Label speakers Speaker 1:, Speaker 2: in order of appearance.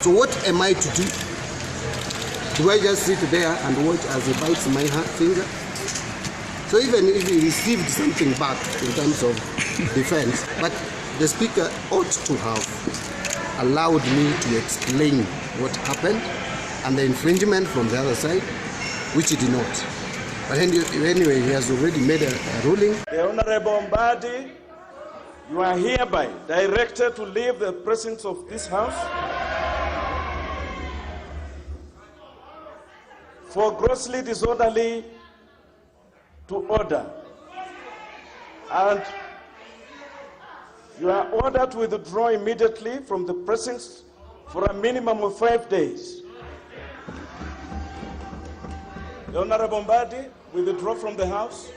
Speaker 1: So what am I to do? Do I just sit there and watch as he bites my finger? So even if he received something back in terms of defense, but the speaker ought to have allowed me to explain what happened and the infringement from the other side, which he did not. But anyway, he has already made a ruling.
Speaker 2: The Honorable Mbadi, you are hereby directed to leave the presence of this House for grossly disorderly to order, and you are ordered to withdraw immediately from the presence for a minimum of 5 days. The Honorable Mbadi, withdraw from the House.